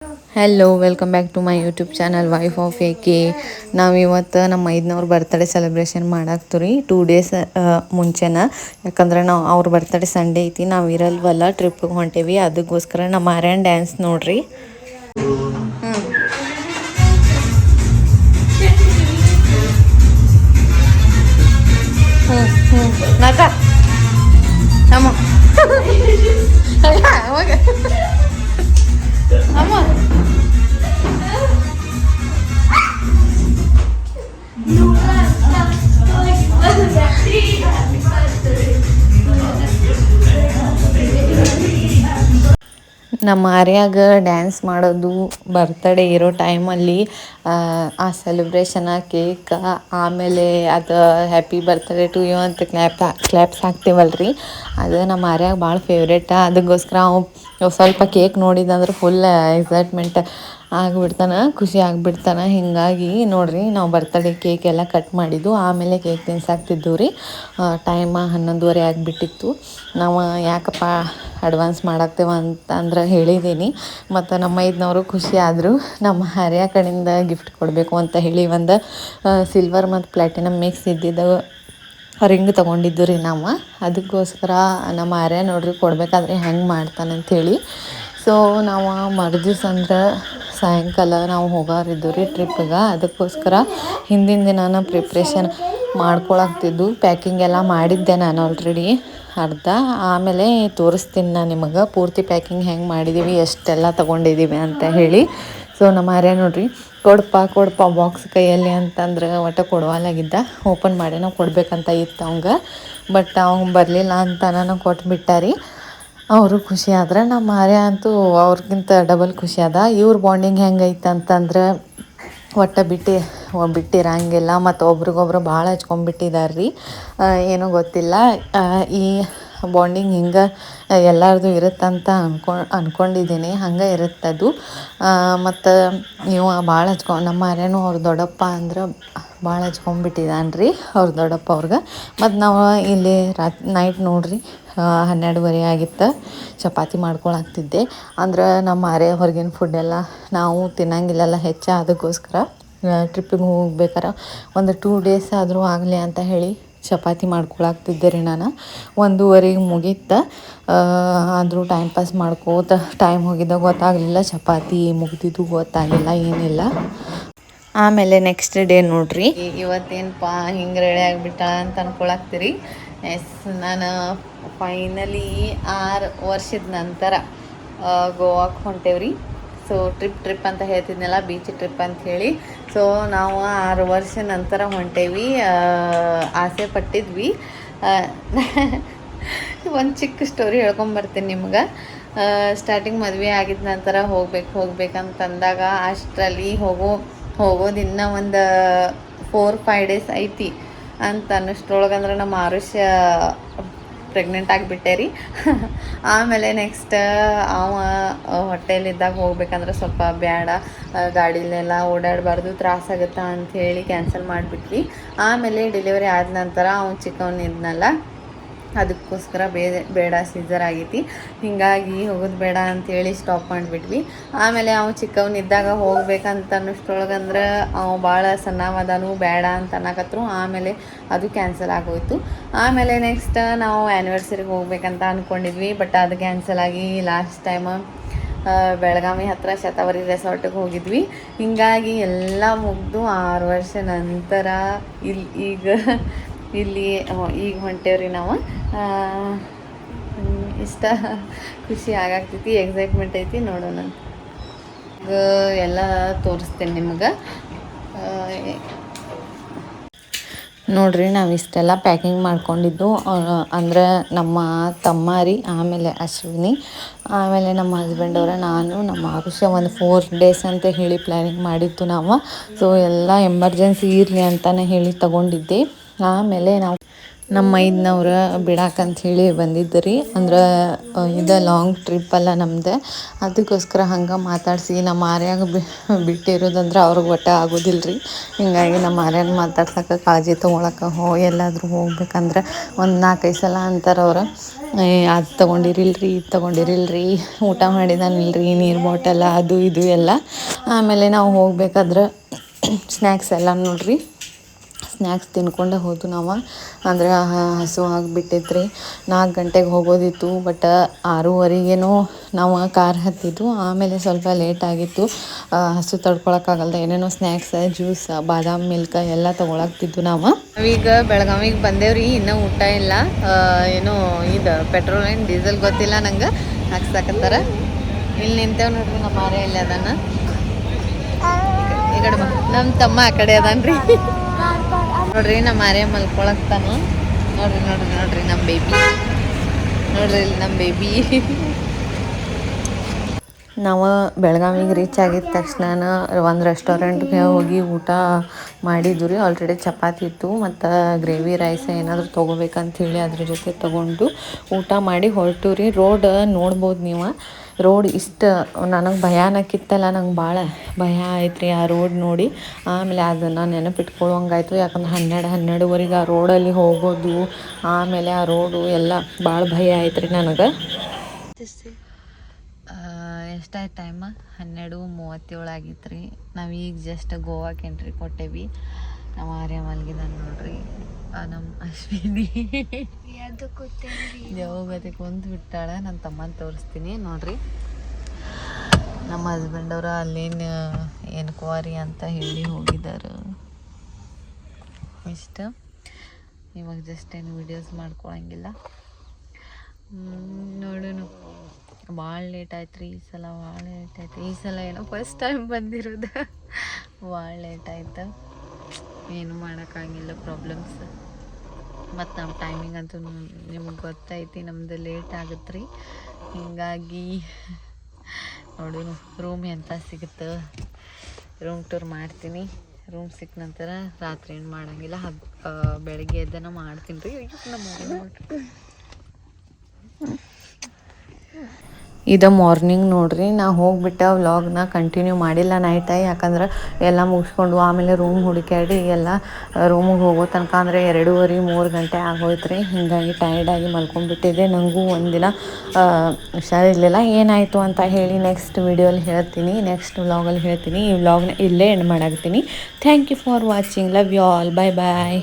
Hello welcome back to my YouTube channel wife of A K. ನಾವು ಇವತ್ತು ನಮ್ಮ ಮೈದ್ನವ್ರ ಬರ್ತ್ಡೇ ಸೆಲೆಬ್ರೇಷನ್ ಮಾಡಾಕ್ತೀವಿ 2 ಡೇಸ್ ಮುಂಚೆನ. ಯಾಕಂದ್ರೆ ನಾವು ಅವ್ರ ಬರ್ತ್ಡೇ ಸಂಡೇ ಐತಿ, ನಾವು ಇರಲ್ವಲ್ಲ, ಟ್ರಿಪ್ಪಿಗೆ ಹೊಂಟೇವಿ. ಅದಕ್ಕೋಸ್ಕರ ನಮ್ಮ ಆರ್ಯನ್ ಡ್ಯಾನ್ಸ್ ನೋಡ್ರಿ. ನಟ ಅಮ್ಮ ಅವಾಗ ಅಮ್ಮ ನಮ್ಮ ಆರ್ಯಾಗ ಡ್ಯಾನ್ಸ್ ಮಾಡೋದು ಬರ್ತಡೇ ಇರೋ ಟೈಮಲ್ಲಿ ಆ ಸೆಲೆಬ್ರೇಷನ ಕೇಕ್, ಆಮೇಲೆ ಅದು ಹ್ಯಾಪಿ ಬರ್ತ್ಡೇ ಟು ಯು ಅಂತ ಕ್ಲ್ಯಾಪ್ಸ್ ಹಾಕ್ತೀವಲ್ರಿ, ಅದು ನಮ್ಮ ಆರ್ಯಾಗ ಭಾಳ ಫೇವ್ರೇಟ. ಅದಕ್ಕೋಸ್ಕರ ಅವು ಸ್ವಲ್ಪ ಕೇಕ್ ನೋಡಿದಂದ್ರೆ ಫುಲ್ ಎಕ್ಸೈಟ್ಮೆಂಟ್ ಆಗಿಬಿಡ್ತಾನೆ, ಖುಷಿ ಆಗಿಬಿಡ್ತಾನೆ. ಹೀಗಾಗಿ ನೋಡಿರಿ, ನಾವು ಬರ್ತಡೇ ಕೇಕ್ ಎಲ್ಲ ಕಟ್ ಮಾಡಿದ್ದು, ಆಮೇಲೆ ಕೇಕ್ ತಿನ್ಸಾಕ್ತಿದ್ದೆವು ರೀ. ಟೈಮ 11:30 ಆಗಿಬಿಟ್ಟಿತ್ತು. ನಾವು ಯಾಕಪ್ಪ ಅಡ್ವಾನ್ಸ್ ಮಾಡಾಕ್ತೇವೆ ಅಂತಂದ್ರೆ ಹೇಳಿದ್ದೀನಿ. ಮತ್ತು ನಮ್ಮ ಮೈದ್ನವರು ಖುಷಿ ಆದರು. ನಮ್ಮ ಹರ್ಯ ಕಡೆಯಿಂದ ಗಿಫ್ಟ್ ಕೊಡಬೇಕು ಅಂತ ಹೇಳಿ ಒಂದು ಸಿಲ್ವರ್ ಮತ್ತು ಪ್ಲ್ಯಾಟಿನಮ್ ಮಿಕ್ಸ್ ಇದ್ದಿದ್ದು ರಿಂಗ್ ತೊಗೊಂಡಿದ್ದು ರೀ ನಾವು. ಅದಕ್ಕೋಸ್ಕರ ನಮ್ಮ ಆರ್ಯ ನೋಡ್ರಿ ಕೊಡಬೇಕಾದ್ರೆ ಹೆಂಗೆ ಮಾಡ್ತಾನಂಥೇಳಿ. ಸೊ ನಾವು ಮರುದಿವ್ಸ ಅಂದ್ರೆ ಸಾಯಂಕಾಲ ನಾವು ಹೋಗೋರಿದ್ದು ರೀ ಟ್ರಿಪ್ಪಿಗೆ. ಅದಕ್ಕೋಸ್ಕರ ಹಿಂದಿನ ದಿನಾನ ಪ್ರಿಪ್ರೇಷನ್ ಮಾಡ್ಕೊಳಾಗ್ತಿದ್ದು. ಪ್ಯಾಕಿಂಗ್ ಎಲ್ಲ ಮಾಡಿದ್ದೆ ನಾನು ಆಲ್ರೆಡಿ ಅರ್ಧ. ಆಮೇಲೆ ತೋರಿಸ್ತೀನಿ ನಾನು ನಿಮಗೆ ಪೂರ್ತಿ ಪ್ಯಾಕಿಂಗ್ ಹೆಂಗೆ ಮಾಡಿದ್ದೀವಿ, ಎಷ್ಟೆಲ್ಲ ತೊಗೊಂಡಿದ್ದೀವಿ ಅಂತ ಹೇಳಿ. ಸೊ ನಮ್ಮ ಆರ್ಯ ನೋಡಿರಿ, ಕೊಡಪ್ಪ ಬಾಕ್ಸ್ ಕೈಯಲ್ಲಿ ಅಂತಂದ್ರೆ ಒಟ್ಟು ಕೊಡವಲಾಗಿದ್ದ. ಓಪನ್ ಮಾಡಿ ನಾವು ಕೊಡಬೇಕಂತ ಇತ್ತು ಅವಂಗೆ, ಬಟ್ ಅವ್ನು ಬರಲಿಲ್ಲ ಅಂತ ನಾನು ಕೊಟ್ಬಿಟ್ಟಾರಿ. ಅವರು ಖುಷಿ ಆದ್ರೆ. ನಮ್ಮ ಆರ್ಯ ಅಂತೂ ಅವ್ರಿಗಿಂತ ಡಬಲ್ ಖುಷಿ ಅದ. ಇವ್ರ ಬಾಂಡಿಂಗ್ ಹೆಂಗೈತೆ ಅಂತಂದ್ರೆ ಒಟ್ಟು ಬಿಟ್ಟಿರಂಗಿಲ್ಲ, ಮತ್ತು ಒಬ್ರಿಗೊಬ್ರು ಭಾಳ ಹಚ್ಕೊಂಡ್ಬಿಟ್ಟಿದ್ದಾರೆ ರೀ. ಏನೋ ಗೊತ್ತಿಲ್ಲ, ಈ ಬಾಂಡಿಂಗ್ ಹಿಂಗೆ ಎಲ್ಲರದು ಇರುತ್ತಂತ ಅಂದ್ಕೊಂಡಿದ್ದೀನಿ. ಹಂಗೆ ಇರುತ್ತದು. ಮತ್ತು ನೀವು ಭಾಳ ನಮ್ಮ ಆರ್ಯನೂ ಅವ್ರ ದೊಡ್ಡಪ್ಪ ಅಂದ್ರೆ ಭಾಳ ಹಚ್ಕೊಂಡ್ಬಿಟ್ಟಿದ್ದಾನೆ ರೀ, ಅವ್ರ ದೊಡ್ಡಪ್ಪ ಅವ್ರಿಗೆ. ಮತ್ತು ನಾವು ಇಲ್ಲಿ ನೈಟ್ ನೋಡಿರಿ 12:30 ಆಗಿತ್ತು. ಚಪಾತಿ ಮಾಡ್ಕೊಳಾಗ್ತಿದ್ದೆ. ಅಂದ್ರೆ ನಮ್ಮ ಆರ್ಯ ಹೊರಗಿನ ಫುಡ್ಡೆಲ್ಲ ನಾವು ತಿನ್ನಂಗಿಲ್ಲಲ್ಲ ಹೆಚ್ಚು. ಅದಕ್ಕೋಸ್ಕರ ಟ್ರಿಪ್ಪಿಗೆ ಹೋಗ್ಬೇಕಾರೆ ಒಂದು 2 ಡೇಸ್ ಆದರೂ ಆಗಲಿ ಅಂತ ಹೇಳಿ ಚಪಾತಿ ಮಾಡ್ಕೊಳಾಗ್ತಿದ್ದೆ ರೀ ನಾನು. 1:30 ಮುಗೀತು. ಆದರೂ ಟೈಮ್ ಪಾಸ್ ಮಾಡ್ಕೋತ ಟೈಮ್ ಹೋಗಿದ್ದ ಗೊತ್ತಾಗಲಿಲ್ಲ, ಚಪಾತಿ ಮುಗ್ದಿದ್ದು ಗೊತ್ತಾಗಿಲ್ಲ, ಏನಿಲ್ಲ. ಆಮೇಲೆ ನೆಕ್ಸ್ಟ್ ಡೇ ನೋಡಿರಿ, ಇವತ್ತೇನಪ್ಪ ಹಿಂಗೆ ರೆಡಿ ಆಗಿಬಿಟ್ಟ ಅಂತ ಅಂದ್ಕೊಳಾಗ್ತೀರಿ. ನಾನು ಫೈನಲಿ 6 ವರ್ಷದ ನಂತರ ಗೋವಾಕ್ಕೆ ಹೊಂಟೇವ್ರಿ. ಸೊ ಟ್ರಿಪ್ ಅಂತ ಹೇಳ್ತಿದ್ನಲ್ಲ, ಬೀಚ್ ಟ್ರಿಪ್ ಅಂತ ಹೇಳಿ. ಸೊ ನಾವು 6 ವರ್ಷ ನಂತರ ಹೊಂಟೇವಿ. ಆಸೆ ಪಟ್ಟಿದ್ವಿ. ಒಂದು ಚಿಕ್ಕ ಸ್ಟೋರಿ ಹೇಳ್ಕೊಂಬರ್ತೀನಿ ನಿಮ್ಗೆ. ಸ್ಟಾರ್ಟಿಂಗ್ ಮದುವೆ ಆಗಿದ ನಂತರ ಹೋಗ್ಬೇಕಂತಂದಾಗ ಅಷ್ಟರಲ್ಲಿ ಹೋಗೋದಿನ್ನ ಒಂದು 4-5 ಡೇಸ್ ಐತಿ ಅಂತ ಅನ್ನೋಷ್ಟ್ರೊಳಗಂದ್ರೆ ನಮ್ಮ ಆರುಷ್ಯ ಪ್ರೆಗ್ನೆಂಟ್ ಆಗಿಬಿಟ್ಟೆ ರೀ. ಆಮೇಲೆ ನೆಕ್ಸ್ಟ್ ಅವ ಹೊಟ್ಟೆಯಲ್ಲಿದ್ದಾಗ ಹೋಗ್ಬೇಕಂದ್ರೆ ಸ್ವಲ್ಪ ಬೇಡ, ಗಾಡಿಲೆಲ್ಲ ಓಡಾಡಬಾರ್ದು, ತ್ರಾಸಾಗುತ್ತಾ ಅಂಥೇಳಿ ಕ್ಯಾನ್ಸಲ್ ಮಾಡಿಬಿಟ್ವಿ. ಆಮೇಲೆ ಡೆಲಿವರಿ ಆದ ನಂತರ ಅವ್ನು ಚಿಕ್ಕವನಿದ್ನಲ್ಲ, ಅದಕ್ಕೋಸ್ಕರ ಬೇಡ ಸೀಸರ್ ಆಗೈತಿ, ಹೀಗಾಗಿ ಹೋಗೋದು ಬೇಡ ಅಂಥೇಳಿ ಸ್ಟಾಪ್ ಮಾಡಿಬಿಟ್ವಿ. ಆಮೇಲೆ ಅವ್ನು ಚಿಕ್ಕವನಿದ್ದಾಗ ಹೋಗ್ಬೇಕಂತ ಅನ್ನೋಷ್ಟ್ರೊಳಗಂದ್ರೆ ಅವ ಭಾಳ ಸಣ್ಣವದಾನು, ಬೇಡ ಅಂತ ಅನ್ನಕತ್ರು. ಆಮೇಲೆ ಅದು ಕ್ಯಾನ್ಸಲ್ ಆಗೋಯ್ತು. ಆಮೇಲೆ ನೆಕ್ಸ್ಟ್ ನಾವು ಆ್ಯನಿವರ್ಸರಿಗೆ ಹೋಗ್ಬೇಕಂತ ಅಂದ್ಕೊಂಡಿದ್ವಿ, ಬಟ್ ಅದು ಕ್ಯಾನ್ಸಲ್ ಆಗಿ ಲಾಸ್ಟ್ ಟೈಮ್ ಬೆಳಗಾವಿ ಹತ್ತಿರ ಶತಾವರಿ ರೆಸಾರ್ಟಿಗೆ ಹೋಗಿದ್ವಿ. ಹೀಗಾಗಿ ಎಲ್ಲ ಮುಗಿದು 6 ವರ್ಷ ನಂತರ ಈಗ ಹೊಂಟೇವ್ರಿ ನಾವು. ಇಷ್ಟ ಖುಷಿ ಆಗಾಗ್ತೈತಿ, ಎಕ್ಸೈಟ್ಮೆಂಟ್ ಐತಿ. ನೋಡೋಣ, ಎಲ್ಲ ತೋರಿಸ್ತೇನೆ ನಿಮ್ಗೆ. ನೋಡಿರಿ, ನಾವು ಇಷ್ಟೆಲ್ಲ ಪ್ಯಾಕಿಂಗ್ ಮಾಡ್ಕೊಂಡಿದ್ದು ಅಂದ್ರೆ ನಮ್ಮ ತಮ್ಮ ರೀ, ಆಮೇಲೆ ಅಶ್ವಿನಿ, ಆಮೇಲೆ ನಮ್ಮ ಹಸ್ಬೆಂಡವ್ರ, ನಾನು, ನಮ್ಮ ಆರುಷ್ಯ ಒಂದು 4 ಡೇಸ್ ಅಂತ ಹೇಳಿ ಪ್ಲ್ಯಾನಿಂಗ್ ಮಾಡಿದ್ದು ನಾವು. ಸೊ ಎಲ್ಲ ಎಮರ್ಜೆನ್ಸಿ ಇರಲಿ ಅಂತಲೇ ಹೇಳಿ ತಗೊಂಡಿದ್ದೆ. ಆಮೇಲೆ ನಾವು ನಮ್ಮ ಮೈದ್ನವ್ರು ಬಿಡಾಕಂತ ಹೇಳಿ ಬಂದಿದ್ದು ರೀ ಅಂದ್ರೆ ಇದು ಲಾಂಗ್ ಟ್ರಿಪ್ ಅಲ್ಲ ನಮ್ದು ಅದಕ್ಕೋಸ್ಕರ ಹಂಗೆ ಮಾತಾಡಿಸಿ ನಮ್ಮ ಆರ್ಯಾಗ ಬಿಟ್ಟಿರೋದಂದ್ರೆ ಅವ್ರಿಗೆ ಒಟ್ಟು ಆಗೋದಿಲ್ಲ ರೀ ಹಿಂಗಾಗಿ ನಮ್ಮ ಆರ್ಯನ ಮಾತಾಡ್ಸಕ್ಕೆ ಕಾಳಜಿ ತೊಗೊಳಕ್ಕೆ ಎಲ್ಲಾದರೂ ಹೋಗ್ಬೇಕಂದ್ರೆ ಒಂದು 4-5 ಸಲ ಅಂತಾರೆ ಅವ್ರು ಅದು ತೊಗೊಂಡಿರಿಲ್ರಿ ಇದು ತೊಗೊಂಡಿರಿಲ್ರಿ ಊಟ ಮಾಡಿದಾನಿಲ್ರಿ ನೀರು ಬಾಟಲ ಅದು ಇದು ಎಲ್ಲ ಆಮೇಲೆ ನಾವು ಹೋಗ್ಬೇಕಾದ್ರೆ ಸ್ನ್ಯಾಕ್ಸ್ ಎಲ್ಲ ನೋಡ್ರಿ ಸ್ನ್ಯಾಕ್ಸ್ ತಿನ್ಕೊಂಡೆ ಹೋದ್ವು ನಾವು ಅಂದರೆ ಹಸು ಆಗಿಬಿಟ್ಟಿತ್ತು ರೀ 4 ಗಂಟೆಗೆ ಹೋಗೋದಿತ್ತು ಬಟ್ 6:30ಗೇನೋ ನಾವು ಕಾರ್ ಹತ್ತಿದ್ದು ಆಮೇಲೆ ಸ್ವಲ್ಪ ಲೇಟ್ ಆಗಿತ್ತು ಹಸು ತಡ್ಕೊಳಕ್ಕಾಗಲ್ದ ಏನೇನೋ ಸ್ನ್ಯಾಕ್ಸ್ ಜ್ಯೂಸ್ ಬಾದಾಮ್ ಮಿಲ್ಕ್ ಎಲ್ಲ ತೊಗೊಳಕ್ತಿದ್ದು ನಾವು ನಾವೀಗ ಬೆಳಗಾವಿಗೆ ಬಂದೇವ್ರಿ ಇನ್ನೂ ಊಟ ಇಲ್ಲ ಏನೋ ಇದು ಪೆಟ್ರೋಲ್ ಏನು ಡೀಸೆಲ್ ಗೊತ್ತಿಲ್ಲ ನಂಗೆ ಹಾಕ್ಸಾಕತ್ತಾರ ಇಲ್ಲಿ ನಿಂತೇವೆ ನೋಡ್ರಿ ನಮ್ಮ ಮಾರೇ ಇಲ್ಲ ಅದಾನ ಈ ಕಡೆ ನಮ್ಮ ತಮ್ಮ ಆ ಕಡೆ ಅದಾನ್ರಿ ನೋಡ್ರಿ ನಮ್ಮ ಆರ್ಯ ಮಲ್ಕೊಳಕ್ತಾನು ನೋಡ್ರಿ ನಮ್ಮ ಬೇಬಿ ನೋಡ್ರಿ ಇಲ್ಲಿ ನಮ್ಮ ಬೇಬಿ ನಾವು ಬೆಳಗಾವಿಗೆ ರೀಚ್ ಆಗಿದ ತಕ್ಷಣ ಒಂದು ರೆಸ್ಟೋರೆಂಟ್ಗೆ ಹೋಗಿ ಊಟ ಮಾಡಿದ್ವಿ ರೀ ಆಲ್ರೆಡಿ ಚಪಾತಿ ಇತ್ತು ಮತ್ತು ಗ್ರೇವಿ ರೈಸ್ ಏನಾದರೂ ತೊಗೋಬೇಕಂಥೇಳಿ ಅದ್ರ ಜೊತೆ ತೊಗೊಂಡು ಊಟ ಮಾಡಿ ಹೊರಟು ರೀ ರೋಡ್ ನೋಡ್ಬೋದು ನೀವು ರೋಡ್ ಇಷ್ಟು ನನಗೆ ಭಯಾನಕಿತ್ತಲ್ಲ ನಂಗೆ ಭಾಳ ಭಯ ಆಯ್ತು ರೀ ಆ ರೋಡ್ ನೋಡಿ ಆಮೇಲೆ ಅದನ್ನು ನೆನಪಿಟ್ಕೊಳ್ಳೋಂಗಾಯ್ತು ಯಾಕಂದ್ರೆ 12:30ವರೆಗೆ ಆ ರೋಡಲ್ಲಿ ಹೋಗೋದು ಆಮೇಲೆ ಆ ರೋಡು ಎಲ್ಲ ಭಾಳ ಭಯ ಆಯ್ತು ರೀ ನನಗೆ ಎಷ್ಟಾಯ್ತು ಟೈಮ 12:37 ಆಗಿತ್ತು ರೀ ನಾವು ಈಗ ಜಸ್ಟ್ ಗೋವಾಕ್ಕೆ ಎಂಟ್ರಿ ಕೊಟ್ಟೇವಿ ನಾವು ಆರ್ಯ ಮಲ್ಗಿದಾನೆ ನೋಡ್ರಿ ನಮ್ಮ ಅಶ್ವಿನಿ ದೇವಗತಿ ಕುಂತು ಬಿಟ್ಟಾಳೆ ನನ್ನ ತಮ್ಮನ ತೋರಿಸ್ತೀನಿ ನೋಡ್ರಿ ನಮ್ಮ ಹಸ್ಬೆಂಡ್ ಅವರು ಅಲ್ಲೇನು ಏನು ಕ್ವಾರಿ ಅಂತ ಹೇಳಿ ಹೋಗಿದ್ದಾರೆ ಇಷ್ಟ ಇವಾಗ ಜಸ್ಟ್ ಏನು ವೀಡಿಯೋಸ್ ಮಾಡ್ಕೊಳಂಗಿಲ್ಲ ನೋಡೋಣ ಭಾಳ ಲೇಟ್ ಆಯ್ತು ರೀ ಈ ಸಲ ಭಾಳ ಲೇಟ್ ಆಯ್ತು ಈ ಸಲ ಏನೋ ಫಸ್ಟ್ ಟೈಮ್ ಬಂದಿರೋದು ಭಾಳ ಲೇಟ್ ಆಯ್ತು ಏನು ಮಾಡೋಕ್ಕಾಗಿಲ್ಲ ಪ್ರಾಬ್ಲಮ್ಸ್ ಮತ್ತು ನಮ್ಮ ಟೈಮಿಂಗ್ ಅಂತೂ ನಿಮಗೆ ಗೊತ್ತೈತಿ ನಮ್ಮದು ಲೇಟ್ ಆಗುತ್ತೆ ರೀ ಹೀಗಾಗಿ ನೋಡೋಣ ರೂಮ್ ಎಂತ ಸಿಗುತ್ತೆ ರೂಮ್ ಟೂರ್ ಮಾಡ್ತೀನಿ ರೂಮ್ ಸಿಕ್ಕ ನಂತರ ರಾತ್ರಿ ಏನು ಮಾಡೋಂಗಿಲ್ಲ ಬೆಳಗ್ಗೆ ಎದ್ದನ ಮಾಡ್ತೀನಿ ರೀ ನೋಡ್ರಿ ಇದು ಮಾರ್ನಿಂಗ್ ನೋಡ್ರಿ ನಾ ಹೋಗ್ಬಿಟ್ಟು ವ್ಲಾಗ್ನ ಕಂಟಿನ್ಯೂ ಮಾಡಿಲ್ಲ ನೈಟ ಯಾಕಂದ್ರೆ ಎಲ್ಲ ಮುಗಿಸ್ಕೊಂಡು ಆಮೇಲೆ ರೂಮ್ ಹುಡುಕ್ಯಾಡಿ ಎಲ್ಲ ರೂಮಿಗೆ ಹೋಗೋ ತನಕ ಅಂದರೆ 2:30-3 ಗಂಟೆ ಆಗೋಯ್ತು ರೀ ಹೀಗಾಗಿ ಟೈರ್ಡಾಗಿ ಮಲ್ಕೊಂಡ್ಬಿಟ್ಟಿದ್ದೆ ನನಗೂ ಒಂದಿನ ಹುಷಾರಿರಲಿಲ್ಲ ಏನಾಯಿತು ಅಂತ ಹೇಳಿ ನೆಕ್ಸ್ಟ್ ವಿಡಿಯೋಲಿ ಹೇಳ್ತೀನಿ ನೆಕ್ಸ್ಟ್ ವ್ಲಾಗಲ್ಲಿ ಹೇಳ್ತೀನಿ ಈ ವ್ಲಾಗ್ನ ಇಲ್ಲೇ ಎಂಡ್ ಮಾಡಾಕ್ತೀನಿ thank you for watching love you all bye